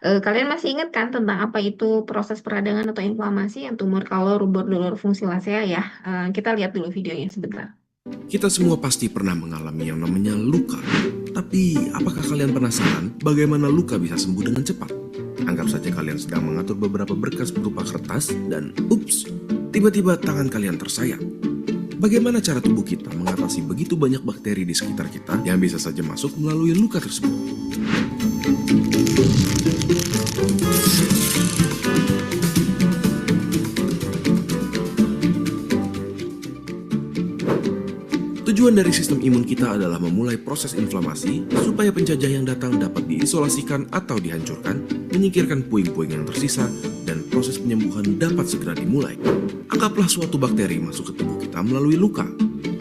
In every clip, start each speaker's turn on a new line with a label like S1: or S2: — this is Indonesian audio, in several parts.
S1: Kalian masih ingat kan tentang apa itu proses peradangan atau inflamasi yang tumor kalau rubor dulur fungsi lasea ya? Kita lihat dulu videonya sebentar.
S2: Kita semua pasti pernah mengalami yang namanya luka. Tapi, apakah kalian penasaran bagaimana luka bisa sembuh dengan cepat? Anggap saja kalian sedang mengatur beberapa berkas berupa kertas dan ups, tiba-tiba tangan kalian tersayat. Bagaimana cara tubuh kita mengatasi begitu banyak bakteri di sekitar kita yang bisa saja masuk melalui luka tersebut? Tujuan dari sistem imun kita adalah memulai proses inflamasi supaya penjajah yang datang dapat diisolasikan atau dihancurkan, menyingkirkan puing-puing yang tersisa, dan proses penyembuhan dapat segera dimulai. Anggaplah suatu bakteri masuk ke tubuh kita melalui luka.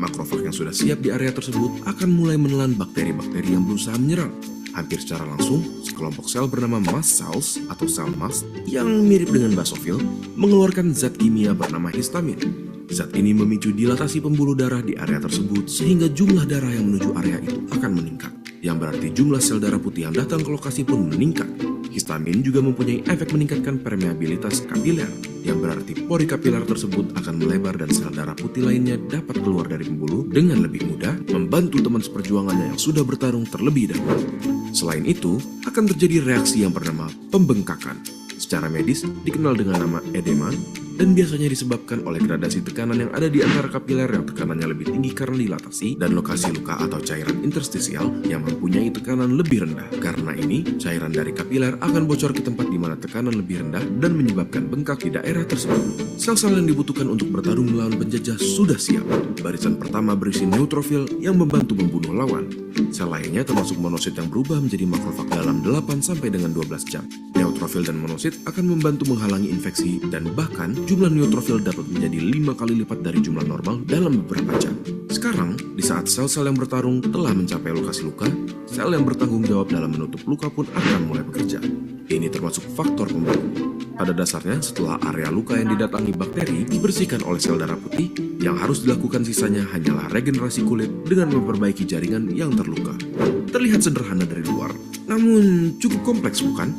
S2: Makrofag yang sudah siap di area tersebut akan mulai menelan bakteri-bakteri yang berusaha menyerang. Hampir secara langsung, sekelompok sel bernama mast cells atau sel mast yang mirip dengan basofil mengeluarkan zat kimia bernama histamin. Zat ini memicu dilatasi pembuluh darah di area tersebut sehingga jumlah darah yang menuju area itu akan meningkat. Yang berarti jumlah sel darah putih yang datang ke lokasi pun meningkat. Histamin juga mempunyai efek meningkatkan permeabilitas kapiler, yang berarti pori kapiler tersebut akan melebar dan sel darah putih lainnya dapat keluar dari pembuluh dengan lebih mudah, membantu teman seperjuangannya yang sudah bertarung terlebih dahulu. Selain itu, akan terjadi reaksi yang bernama pembengkakan. Secara medis dikenal dengan nama edema dan biasanya disebabkan oleh gradasi tekanan yang ada di antara kapiler yang tekanannya lebih tinggi karena dilatasi dan lokasi luka atau cairan interstisial yang mempunyai tekanan lebih rendah. Karena ini, cairan dari kapiler akan bocor ke tempat di mana tekanan lebih rendah dan menyebabkan bengkak di daerah tersebut. Sel-sel yang dibutuhkan untuk bertarung melawan penjajah sudah siap. Barisan pertama berisi neutrofil yang membantu membunuh lawan. Sel lainnya termasuk monosit yang berubah menjadi makrofag dalam 8 sampai dengan 12 jam. Neutrofil dan monosit akan membantu menghalangi infeksi dan bahkan jumlah neutrofil dapat menjadi 5 kali lipat dari jumlah normal dalam beberapa jam. Sekarang, di saat sel-sel yang bertarung telah mencapai lokasi luka, sel yang bertanggung jawab dalam menutup luka pun akan mulai bekerja. Ini termasuk faktor pembunuh. Pada dasarnya, setelah area luka yang didatangi bakteri dibersihkan oleh sel darah putih, yang harus dilakukan sisanya hanyalah regenerasi kulit dengan memperbaiki jaringan yang terluka. Terlihat sederhana dari luar, namun cukup kompleks bukan?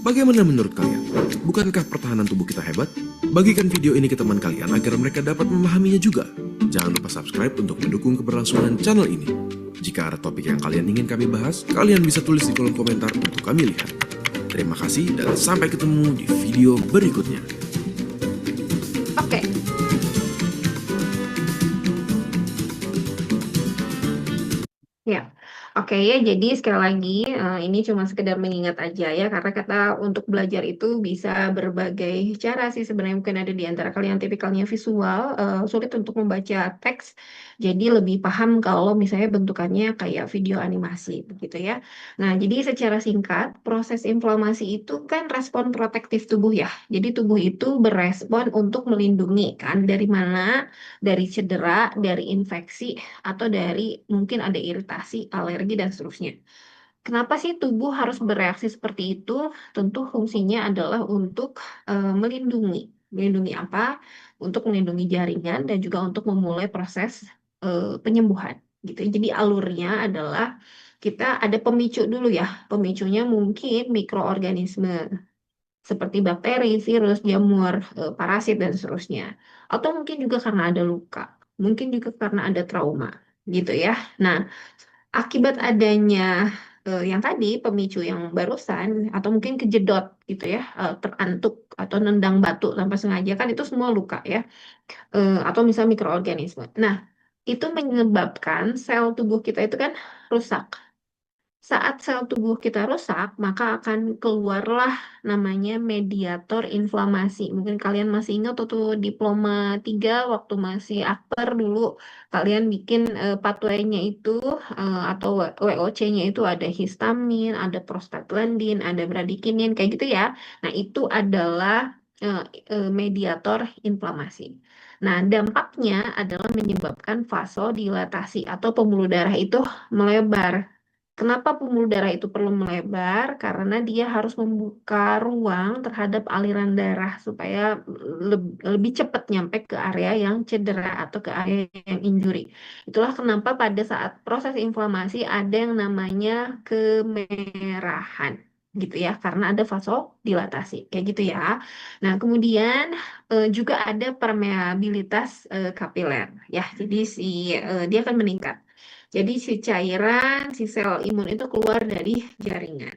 S2: Bagaimana menurut kalian? Bukankah pertahanan tubuh kita hebat? Bagikan video ini ke teman kalian agar mereka dapat memahaminya juga. Jangan lupa subscribe untuk mendukung keberlangsungan channel ini. Jika ada topik yang kalian ingin kami bahas, kalian bisa tulis di kolom komentar untuk kami lihat. Terima kasih dan sampai ketemu di video berikutnya.
S1: Oke. Ya, oke ya. Jadi sekali lagi ini cuma sekedar mengingat aja ya, karena kata untuk belajar itu bisa berbagai cara sih sebenarnya. Mungkin ada di antara kalian yang tipikalnya visual, sulit untuk membaca teks, jadi lebih paham kalau misalnya bentukannya kayak video animasi begitu ya. Nah, jadi secara singkat, proses inflamasi itu kan respon protektif tubuh ya. Jadi tubuh itu berespon untuk melindungi kan dari mana? Dari cedera, dari infeksi atau dari mungkin ada iritasi, alergi, dan seterusnya. Kenapa sih tubuh harus bereaksi seperti itu? Tentu fungsinya adalah untuk melindungi. Melindungi apa? Untuk melindungi jaringan dan juga untuk memulai proses penyembuhan. Gitu. Jadi alurnya adalah kita ada pemicu dulu ya. Pemicunya mungkin mikroorganisme seperti bakteri, virus, jamur, parasit, dan seterusnya. Atau mungkin juga karena ada luka, mungkin juga karena ada trauma, gitu ya. Nah, akibat adanya yang tadi, pemicu yang barusan, atau mungkin kejedot gitu ya, terantuk atau nendang batu tanpa sengaja, kan itu semua luka ya. Atau misalnya mikroorganisme. Nah, itu menyebabkan sel tubuh kita itu kan rusak. Saat sel tubuh kita rusak, maka akan keluarlah namanya mediator inflamasi. Mungkin kalian masih ingat waktu diploma 3 waktu masih akper dulu, kalian bikin pathway-nya itu atau WOC-nya itu ada histamin, ada prostaglandin, ada bradikinin, kayak gitu ya. Nah, itu adalah eh, mediator inflamasi. Nah, dampaknya adalah menyebabkan vasodilatasi atau pembuluh darah itu melebar. Kenapa pembuluh darah itu perlu melebar? Karena dia harus membuka ruang terhadap aliran darah supaya lebih cepat nyampe ke area yang cedera atau ke area yang injury. Itulah kenapa pada saat proses inflamasi ada yang namanya kemerahan. gitu ya, karena ada vasodilatasi kayak gitu ya. Nah, kemudian juga ada permeabilitas kapiler ya. Jadi dia akan meningkat. Jadi si cairan, si sel imun itu keluar dari jaringan.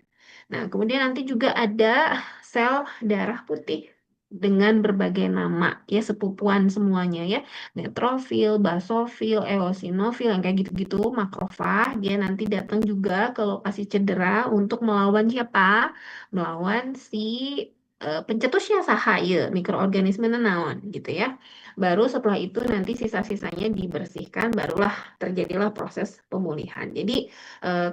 S1: Nah, kemudian nanti juga ada sel darah putih dengan berbagai nama ya, sepupuan semuanya ya, neutrofil, basofil, eosinofil yang kayak gitu-gitu, makrofag dia nanti datang juga ke lokasi cedera untuk melawan siapa? Melawan si pencetusnya saha ieu, mikroorganisme nanaon gitu ya. Baru setelah itu nanti sisa-sisanya dibersihkan, barulah terjadilah proses pemulihan. Jadi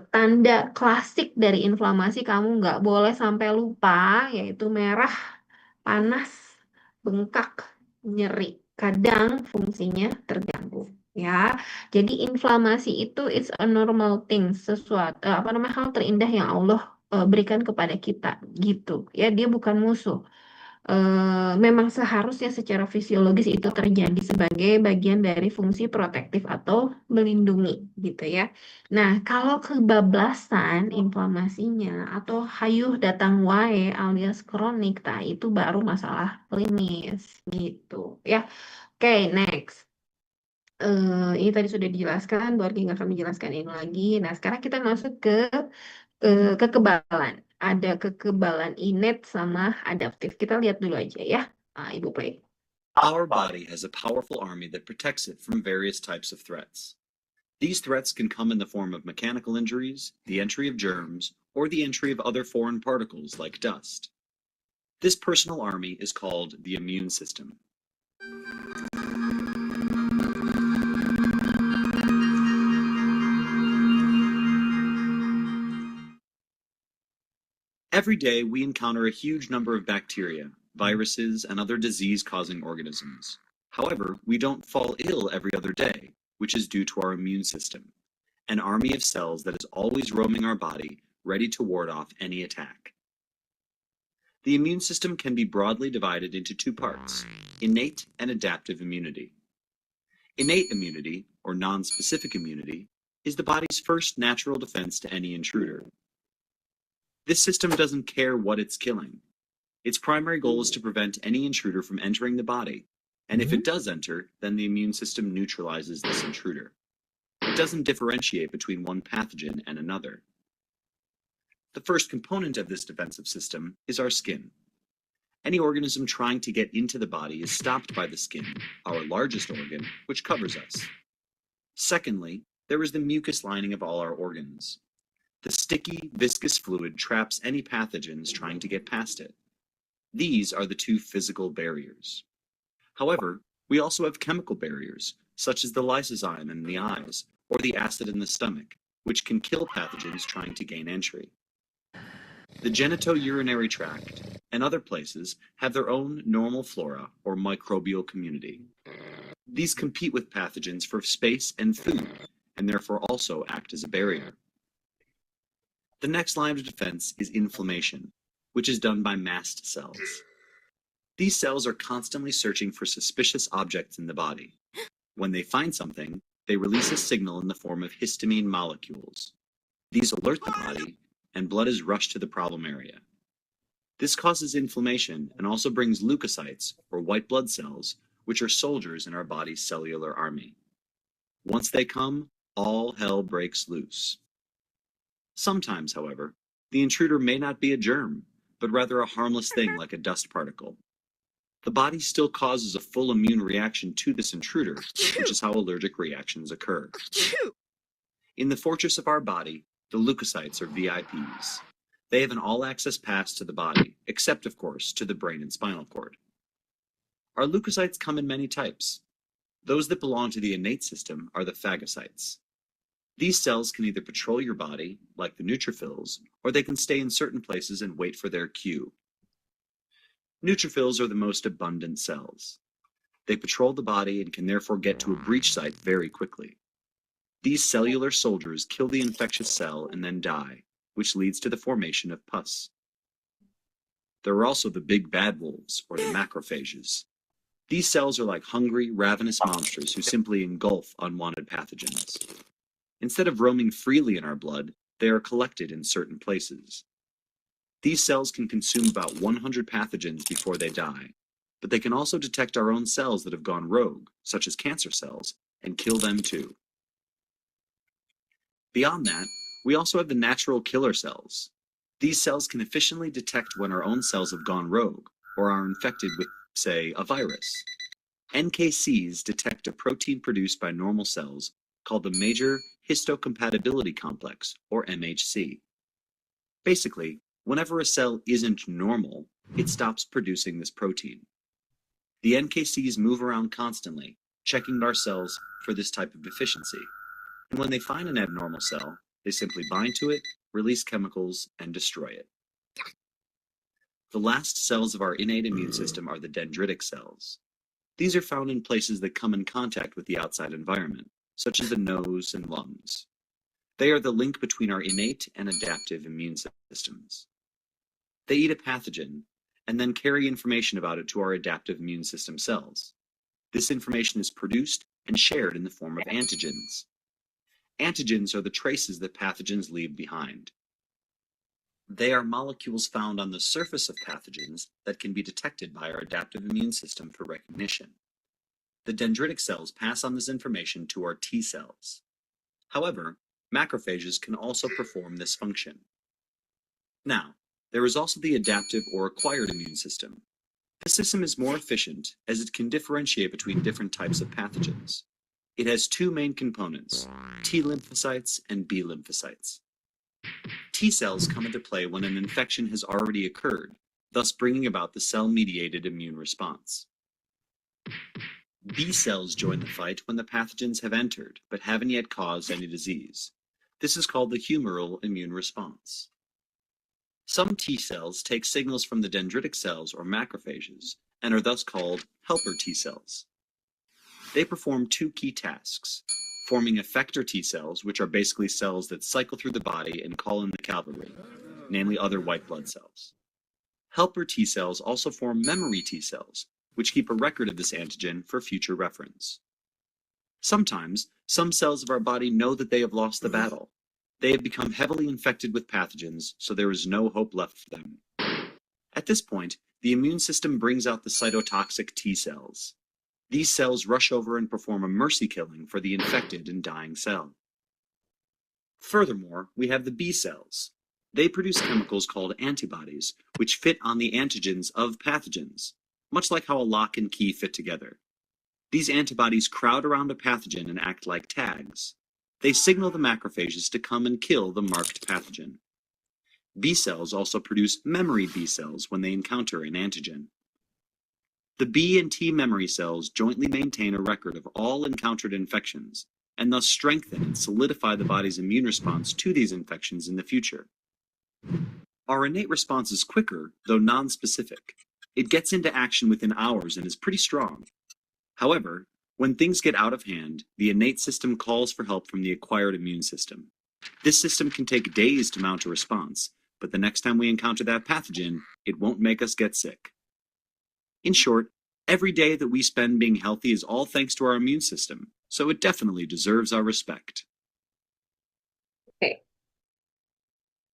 S1: tanda klasik dari inflamasi kamu nggak boleh sampai lupa, yaitu merah, panas, bengkak, nyeri. Kadang fungsinya terganggu. Ya, jadi inflamasi itu it's a normal thing, sesuatu apa namanya, hal terindah yang Allah berikan kepada kita gitu. Ya, dia bukan musuh. Memang seharusnya secara fisiologis itu terjadi sebagai bagian dari fungsi protektif atau melindungi gitu ya. Nah, kalau kebablasan inflamasinya atau hayuh datang wae alias kronik, nah itu baru masalah klinis gitu ya. Oke, next. Ini tadi sudah dijelaskan, Bu Argi nggak akan menjelaskan ini lagi. Nah, sekarang kita masuk ke kekebalan. Ada kekebalan innate sama adaptif. Kita lihat dulu aja ya. Ibu play.
S3: Our body has a powerful army that protects it from various types of threats. These threats can come in the form of mechanical injuries, the entry of germs, or the entry of other foreign particles like dust. This personal army is called the immune system. Every day, we encounter a huge number of bacteria, viruses, and other disease-causing organisms. However, we don't fall ill every other day, which is due to our immune system, an army of cells that is always roaming our body, ready to ward off any attack. The immune system can be broadly divided into two parts, innate and adaptive immunity. Innate immunity, or non-specific immunity, is the body's first natural defense to any intruder. This system doesn't care what it's killing. Its primary goal is to prevent any intruder from entering the body, and if it does enter, then the immune system neutralizes this intruder. It doesn't differentiate between one pathogen and another. The first component of this defensive system is our skin. Any organism trying to get into the body is stopped by the skin, our largest organ, which covers us. Secondly, there is the mucous lining of all our organs. The sticky, viscous fluid traps any pathogens trying to get past it. These are the two physical barriers. However, we also have chemical barriers, such as the lysozyme in the eyes or the acid in the stomach, which can kill pathogens trying to gain entry. The genitourinary tract and other places have their own normal flora or microbial community. These compete with pathogens for space and food, and therefore also act as a barrier. The next line of defense is inflammation, which is done by mast cells. These cells are constantly searching for suspicious objects in the body. When they find something, they release a signal in the form of histamine molecules. These alert the body, and blood is rushed to the problem area. This causes inflammation and also brings leukocytes, or white blood cells, which are soldiers in our body's cellular army. Once they come, all hell breaks loose. Sometimes, however, the intruder may not be a germ, but rather a harmless thing like a dust particle. The body still causes a full immune reaction to this intruder, which is how allergic reactions occur. In the fortress of our body, the leukocytes are VIPs. They have an all-access pass to the body, except, of course, to the brain and spinal cord. Our leukocytes come in many types. Those that belong to the innate system are the phagocytes. These cells can either patrol your body, like the neutrophils, or they can stay in certain places and wait for their cue. Neutrophils are the most abundant cells. They patrol the body and can therefore get to a breach site very quickly. These cellular soldiers kill the infectious cell and then die, which leads to the formation of pus. There are also the big bad wolves, or the macrophages. These cells are like hungry, ravenous monsters who simply engulf unwanted pathogens. Instead of roaming freely in our blood, they are collected in certain places. These cells can consume about 100 pathogens before they die, but they can also detect our own cells that have gone rogue, such as cancer cells, and kill them too. Beyond that, we also have the natural killer cells. These cells can efficiently detect when our own cells have gone rogue or are infected with, say, a virus. NKCs detect a protein produced by normal cells called the major histocompatibility complex, or MHC. Basically, whenever a cell isn't normal, it stops producing this protein. The NKCs move around constantly, checking our cells for this type of deficiency. And when they find an abnormal cell, they simply bind to it, release chemicals, and destroy it. The last cells of our innate immune system are the dendritic cells. These are found in places that come in contact with the outside environment, such as the nose and lungs. They are the link between our innate and adaptive immune systems. They eat a pathogen and then carry information about it to our adaptive immune system cells. This information is produced and shared in the form of antigens. Antigens are the traces that pathogens leave behind. They are molecules found on the surface of pathogens that can be detected by our adaptive immune system for recognition. The dendritic cells pass on this information to our T cells. However, macrophages can also perform this function. Now, there is also the adaptive or acquired immune system. This system is more efficient as it can differentiate between different types of pathogens. It has two main components, T lymphocytes and B lymphocytes. T cells come into play when an infection has already occurred, thus bringing about the cell-mediated immune response. B cells join the fight when the pathogens have entered, but haven't yet caused any disease. This is called the humoral immune response. Some T cells take signals from the dendritic cells or macrophages, and are thus called helper T cells. They perform two key tasks, forming effector T cells, which are basically cells that cycle through the body and call in the cavalry, namely other white blood cells. Helper T cells also form memory T cells, which keep a record of this antigen for future reference. Sometimes, some cells of our body know that they have lost the battle. They have become heavily infected with pathogens, so there is no hope left for them. At this point, the immune system brings out the cytotoxic T cells. These cells rush over and perform a mercy killing for the infected and dying cell. Furthermore, we have the B cells. They produce chemicals called antibodies, which fit on the antigens of pathogens, much like how a lock and key fit together. These antibodies crowd around a pathogen and act like tags. They signal the macrophages to come and kill the marked pathogen. B cells also produce memory B cells when they encounter an antigen. The B and T memory cells jointly maintain a record of all encountered infections, and thus strengthen and solidify the body's immune response to these infections in the future. Our innate response is quicker, though non-specific. It gets into action within hours and is pretty strong. However, when things get out of hand, the innate system calls for help from the acquired immune system. This system can take days to mount a response, but the next time we encounter that pathogen, it won't make us get sick. In short, every day that we spend being healthy is all thanks to our immune system, so it definitely deserves our respect.
S1: Oke.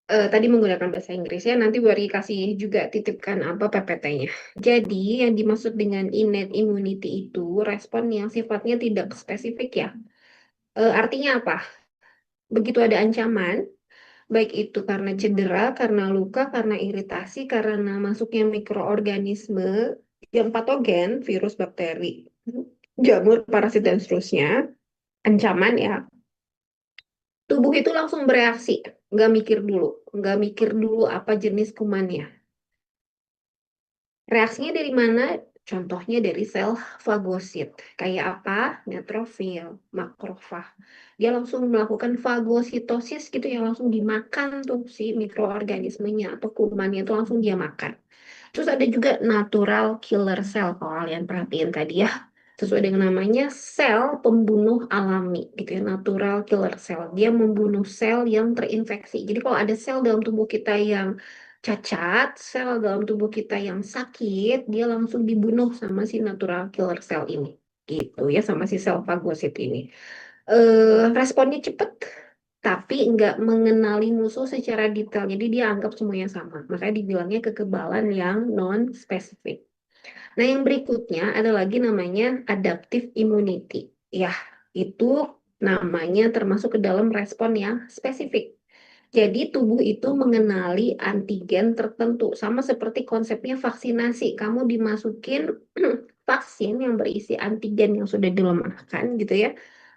S1: Tadi menggunakan bahasa Inggris ya, nanti Wari kasih juga titipkan apa PPT-nya. Jadi yang dimaksud dengan innate immunity itu respon yang sifatnya tidak spesifik ya. Artinya apa? Begitu ada ancaman, baik itu karena cedera, karena luka, karena iritasi, karena masuknya mikroorganisme yang patogen, virus, bakteri, jamur, parasit, dan seterusnya, ancaman ya, tubuh itu langsung bereaksi, nggak mikir dulu apa jenis kumannya. Reaksinya dari mana? Contohnya dari sel fagosit. Kayak apa? Neutrofil, makrofag. Dia langsung melakukan fagositosis gitu ya, langsung dimakan tuh si mikroorganismenya atau kumannya itu langsung dia makan. Terus ada juga natural killer cell, kalau kalian perhatiin tadi ya. Sesuai dengan namanya, sel pembunuh alami gitu ya, natural killer cell. Dia membunuh sel yang terinfeksi. Jadi kalau ada sel dalam tubuh kita yang cacat, sel dalam tubuh kita yang sakit, dia langsung dibunuh sama si natural killer cell ini. Gitu ya, sama si sel fagosit ini. Responnya cepat tapi nggak mengenali musuh secara detail. Jadi dia anggap semuanya sama. Makanya dibilangnya kekebalan yang non-spesifik. Nah, yang berikutnya ada lagi namanya adaptive immunity. Ya, itu namanya termasuk ke dalam respon yang spesifik. Jadi tubuh itu mengenali antigen tertentu, sama seperti konsepnya vaksinasi. Kamu dimasukin vaksin yang berisi antigen yang sudah dilemahkan gitu ya,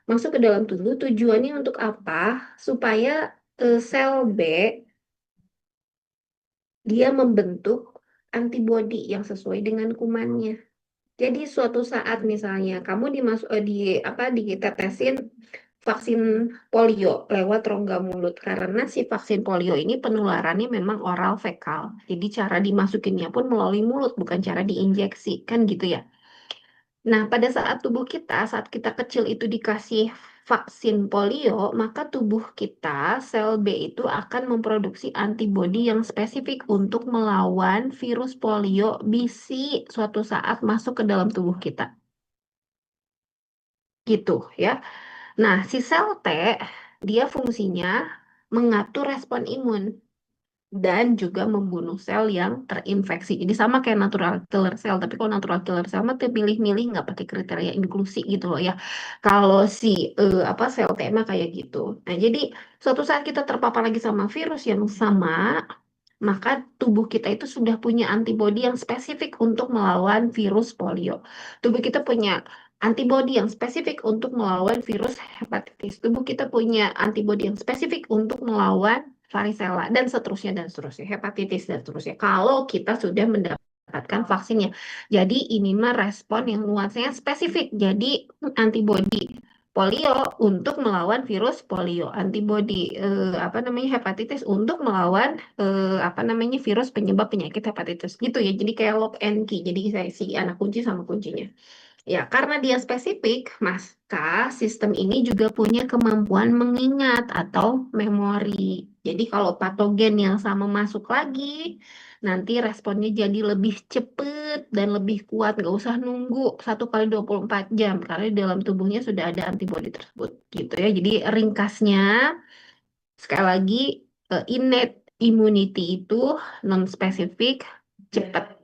S1: masuk ke dalam tubuh. Tujuannya untuk apa? Supaya sel B dia membentuk antibodi yang sesuai dengan kumannya. Jadi suatu saat misalnya kamu ditetesin vaksin polio lewat rongga mulut, karena si vaksin polio ini penularannya memang oral fekal. Jadi cara dimasukinnya pun melalui mulut, bukan cara diinjeksi, kan gitu ya. Nah, pada saat tubuh kita, saat kita kecil itu dikasih vaksin polio, maka tubuh kita, sel B itu akan memproduksi antibodi yang spesifik untuk melawan virus polio bisi suatu saat masuk ke dalam tubuh kita. Gitu ya. Nah, si sel T, dia fungsinya mengatur respon imun dan juga membunuh sel yang terinfeksi. Jadi sama kayak natural killer cell, tapi kalau natural killer cell mah milih-milih nggak pakai kriteria inklusi gitu loh ya. Kalau si sel T mah kayak gitu. Nah, jadi suatu saat kita terpapar lagi sama virus yang sama, maka tubuh kita itu sudah punya antibodi yang spesifik untuk melawan virus polio. Tubuh kita punya antibodi yang spesifik untuk melawan virus hepatitis. Tubuh kita punya antibodi yang spesifik untuk melawan varicella dan seterusnya, hepatitis dan seterusnya. Kalau kita sudah mendapatkan vaksinnya. Jadi ini mah respon yang nuansanya spesifik. Jadi antibodi polio untuk melawan virus polio, antibodi hepatitis untuk melawan virus penyebab penyakit hepatitis gitu ya. Jadi kayak lock and key. Jadi saya si anak kunci sama kuncinya. Ya, karena dia spesifik, maka sistem ini juga punya kemampuan mengingat atau memori. Jadi kalau patogen yang sama masuk lagi, nanti responnya jadi lebih cepat dan lebih kuat. Nggak usah nunggu 1 kali 24 jam, karena di dalam tubuhnya sudah ada antibodi tersebut. Gitu ya. Jadi ringkasnya, sekali lagi, innate immunity itu non-spesifik, cepat.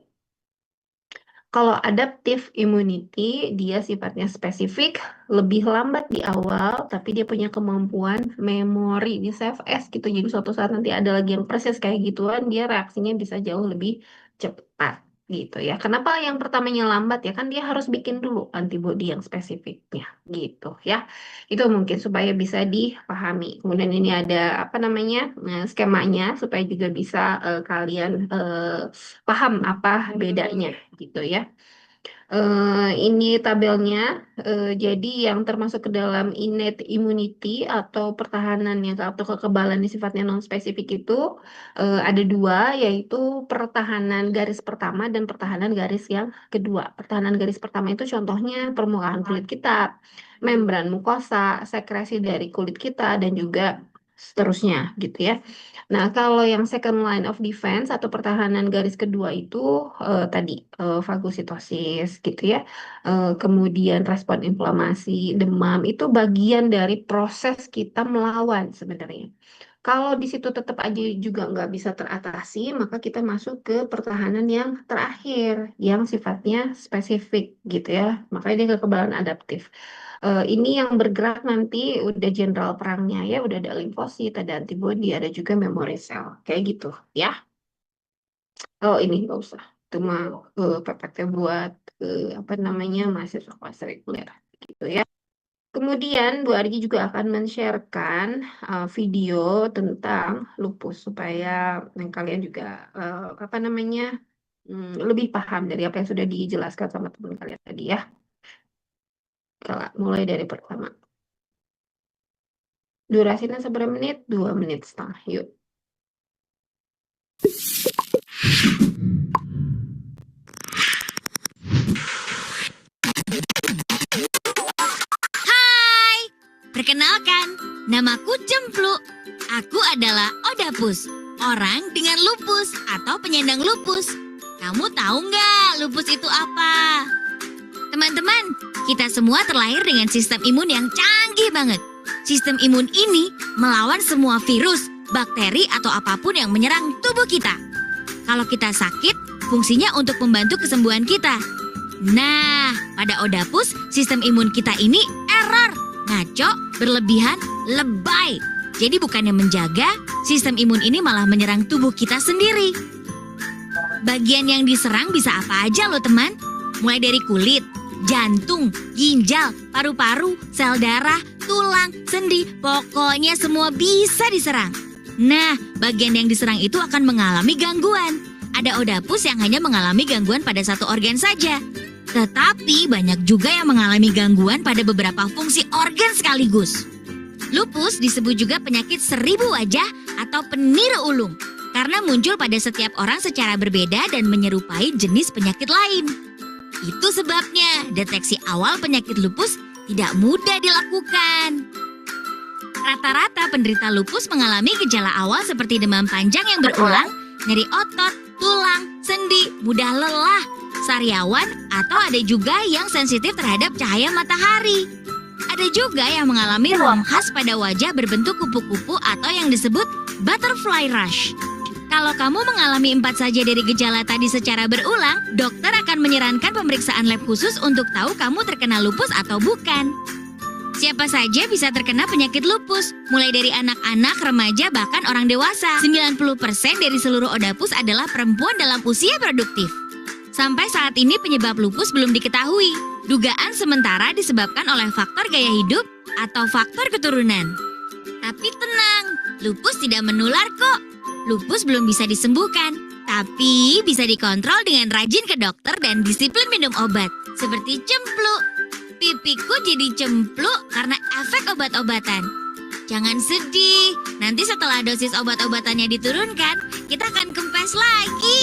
S1: Kalau adaptive immunity, dia sifatnya spesifik, lebih lambat di awal, tapi dia punya kemampuan memori di save as gitu. Jadi suatu saat nanti ada lagi yang persis kayak gituan, dia reaksinya bisa jauh lebih cepat gitu ya. Kenapa yang pertamanya lambat ya? Kan dia harus bikin dulu antibodi yang spesifiknya gitu ya. Itu mungkin supaya bisa dipahami. Kemudian ini ada skemanya supaya juga bisa kalian paham apa bedanya gitu ya. Ini tabelnya, jadi yang termasuk ke dalam innate immunity atau pertahanannya atau kekebalan yang sifatnya non-spesifik itu ada dua, yaitu pertahanan garis pertama dan pertahanan garis yang kedua. Pertahanan garis pertama itu contohnya permukaan kulit kita, membran mukosa, sekresi dari kulit kita, dan juga seterusnya gitu ya. Nah, kalau yang second line of defense atau pertahanan garis kedua itu tadi fagositosis gitu ya. Kemudian respon inflamasi, demam itu bagian dari proses kita melawan sebenarnya. Kalau di situ tetap aja juga nggak bisa teratasi, maka kita masuk ke pertahanan yang terakhir, yang sifatnya spesifik gitu ya. Makanya dia kekebalan adaptif. Ini yang bergerak nanti udah jenderal perangnya ya, udah ada limfosit, ada antibodi, ada juga memory cell, kayak gitu ya. Oh ini nggak usah, itu mah PPT buat mahasiswa kelas reguler gitu ya. Kemudian Bu Argi juga akan men-sharekan video tentang lupus supaya kalian juga lebih paham dari apa yang sudah dijelaskan sama teman kalian tadi ya. Mulai dari pertama. Durasinya seberapa menit? 2,5 menit. Yuk.
S4: Hai, perkenalkan, namaku Cemplu. Aku adalah Odapus, orang dengan lupus atau penyandang lupus. Kamu tahu nggak lupus itu apa? Teman-teman, kita semua terlahir dengan sistem imun yang canggih banget. Sistem imun ini melawan semua virus, bakteri, atau apapun yang menyerang tubuh kita. Kalau kita sakit, fungsinya untuk membantu kesembuhan kita. Nah, pada Odapus, sistem imun kita ini error, ngaco, berlebihan, lebay. Jadi bukannya menjaga, sistem imun ini malah menyerang tubuh kita sendiri. Bagian yang diserang bisa apa aja loh teman. Mulai dari kulit, jantung, ginjal, paru-paru, sel darah, tulang, sendi, pokoknya semua bisa diserang. Nah, bagian yang diserang itu akan mengalami gangguan. Ada Odapus yang hanya mengalami gangguan pada satu organ saja. Tetapi banyak juga yang mengalami gangguan pada beberapa fungsi organ sekaligus. Lupus disebut juga penyakit 1000 wajah atau peniru ulung. Karena muncul pada setiap orang secara berbeda dan menyerupai jenis penyakit lain. Itu sebabnya deteksi awal penyakit lupus tidak mudah dilakukan. Rata-rata penderita lupus mengalami gejala awal seperti demam panjang yang berulang, nyeri otot, tulang, sendi, mudah lelah, sariawan, atau ada juga yang sensitif terhadap cahaya matahari. Ada juga yang mengalami ruam khas pada wajah berbentuk kupu-kupu atau yang disebut butterfly rash. Kalau kamu mengalami 4 saja dari gejala tadi secara berulang, dokter akan menyarankan pemeriksaan lab khusus untuk tahu kamu terkena lupus atau bukan. Siapa saja bisa terkena penyakit lupus, mulai dari anak-anak, remaja, bahkan orang dewasa. 90% dari seluruh Odapus adalah perempuan dalam usia produktif. Sampai saat ini penyebab lupus belum diketahui. Dugaan sementara disebabkan oleh faktor gaya hidup atau faktor keturunan. Tapi tenang, lupus tidak menular kok. Lupus belum bisa disembuhkan, tapi bisa dikontrol dengan rajin ke dokter dan disiplin minum obat. Seperti cempluk. Pipiku jadi cempluk karena efek obat-obatan. Jangan sedih, nanti setelah dosis obat-obatannya diturunkan, kita akan kempes lagi.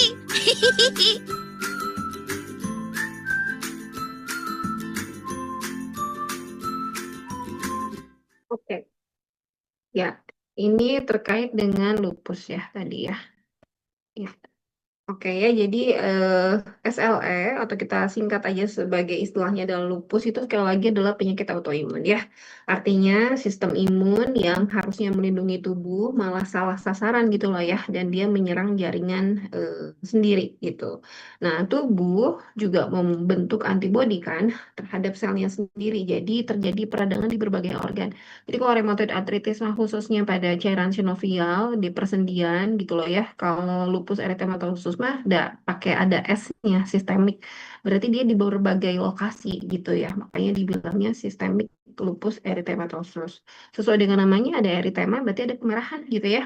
S1: Oke, ya, ini terkait dengan lupus ya tadi ya. Ya. Oke ya, jadi SLE atau kita singkat aja sebagai istilahnya adalah lupus itu sekali lagi adalah penyakit autoimun ya. Artinya sistem imun yang harusnya melindungi tubuh malah salah sasaran gitu loh ya, dan dia menyerang jaringan sendiri gitu. Nah, tubuh juga membentuk antibodi kan terhadap selnya sendiri, jadi terjadi peradangan di berbagai organ. Jadi kalau rheumatoid arthritis mah khususnya pada cairan sinovial di persendian gitu loh ya. Kalau lupus erythematosus mah ada S-nya sistemik. Berarti dia di berbagai lokasi gitu ya. Makanya dibilangnya sistemik lupus erythematosus. Sesuai dengan namanya ada eritema berarti ada kemerahan gitu ya.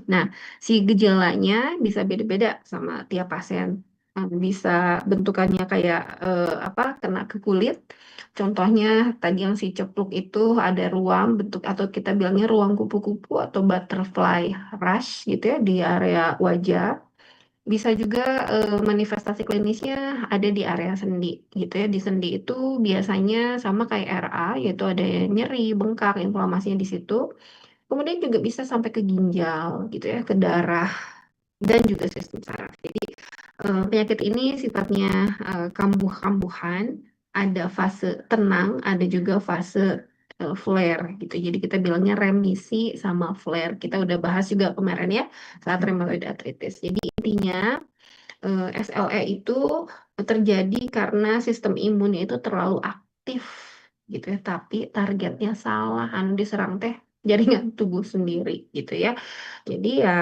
S1: Nah, si gejalanya bisa beda-beda sama tiap pasien. Bisa bentukannya kayak kena ke kulit. Contohnya tadi yang si cepluk itu ada ruam bentuk atau kita bilangnya ruang kupu-kupu atau butterfly rash gitu ya di area wajah. Bisa juga manifestasi klinisnya ada di area sendi gitu ya. Di sendi itu biasanya sama kayak RA yaitu ada nyeri, bengkak, inflamasinya di situ. Kemudian juga bisa sampai ke ginjal gitu ya, ke darah dan juga sistem saraf. Jadi penyakit ini sifatnya kambuh-kambuhan, ada fase tenang, ada juga fase flare gitu. Jadi kita bilangnya remisi sama flare. Kita udah bahas juga kemarin ya saat rheumatoid arthritis. Jadi intinya SLE itu terjadi karena sistem imunnya itu terlalu aktif gitu ya, tapi targetnya salah, diserang teh jaringan tubuh sendiri gitu ya. Jadi ya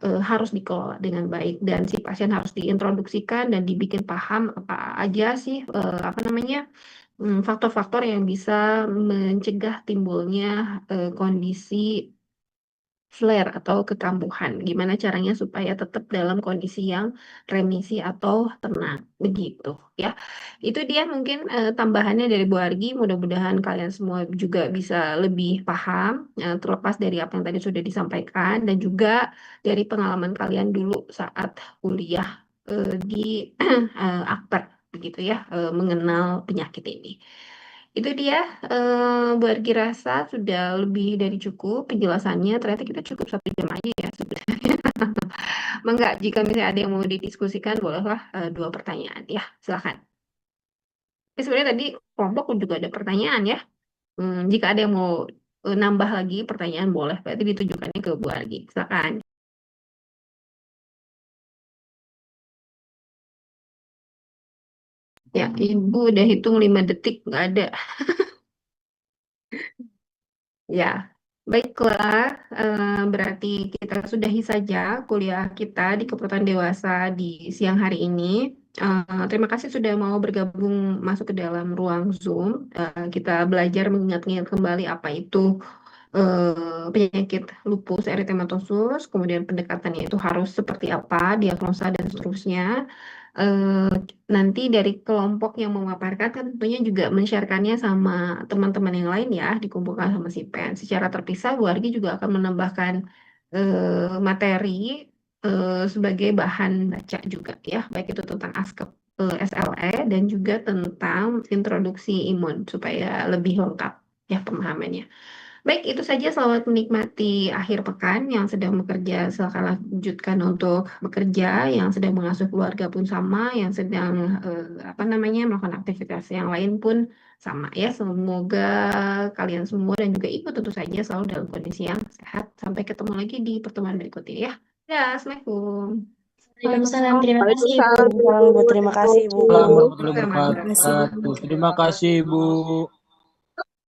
S1: harus dikelola dengan baik dan si pasien harus diintroduksikan dan dibikin paham apa aja sih faktor-faktor yang bisa mencegah timbulnya kondisi flare atau kekambuhan. Gimana caranya supaya tetap dalam kondisi yang remisi atau tenang, begitu ya. Itu dia mungkin tambahannya dari Bu Argi. Mudah-mudahan kalian semua juga bisa lebih paham, terlepas dari apa yang tadi sudah disampaikan dan juga dari pengalaman kalian dulu saat kuliah di Akper, begitu ya, mengenal penyakit ini. Itu dia, Bu Argi rasa sudah lebih dari cukup penjelasannya. Ternyata kita cukup 1 jam aja ya sebenarnya. Mangga, jika misalnya ada yang mau didiskusikan, bolehlah 2 pertanyaan ya, silakan. Sebenarnya tadi kelompok juga ada pertanyaan ya. Jika ada yang mau nambah lagi pertanyaan boleh, berarti ditujukannya ke Bu Argi. Silakan. Ya, Ibu udah hitung 5 detik, nggak ada. Ya, baiklah. Berarti kita sudahi saja kuliah kita di Kepulauan Dewasa di siang hari ini. Terima kasih sudah mau bergabung masuk ke dalam ruang Zoom. Kita belajar mengingat-ingat kembali apa itu penyakit lupus eritematosus, kemudian pendekatannya itu harus seperti apa, diagnosa dan seterusnya. eh, Nanti dari kelompok yang memaparkan kan tentunya juga men-sharekannya sama teman-teman yang lain ya, dikumpulkan sama si PEN. Secara terpisah, Bu Argi juga akan menambahkan materi sebagai bahan baca juga ya, baik itu tentang ASKEP, SLE, dan juga tentang introduksi imun supaya lebih lengkap ya pemahamannya. Baik, itu saja. Selamat menikmati akhir pekan. Yang sedang bekerja, silakan lanjutkan untuk bekerja. Yang sedang mengasuh keluarga pun sama. Yang sedang apa namanya melakukan aktivitas yang lain pun sama ya. Semoga kalian semua dan juga ibu tentu saja selalu dalam kondisi yang sehat. Sampai ketemu lagi di pertemuan berikutnya ya. Ya, Assalamualaikum.
S5: Waalaikumsalam. Terima kasih, Ibu.
S1: Waalaikumsalam,
S5: Terima kasih, Bu.
S6: Assalamualaikum warahmatullahi
S1: Terima kasih.
S6: wabarakatuh. Terima kasih, Bu.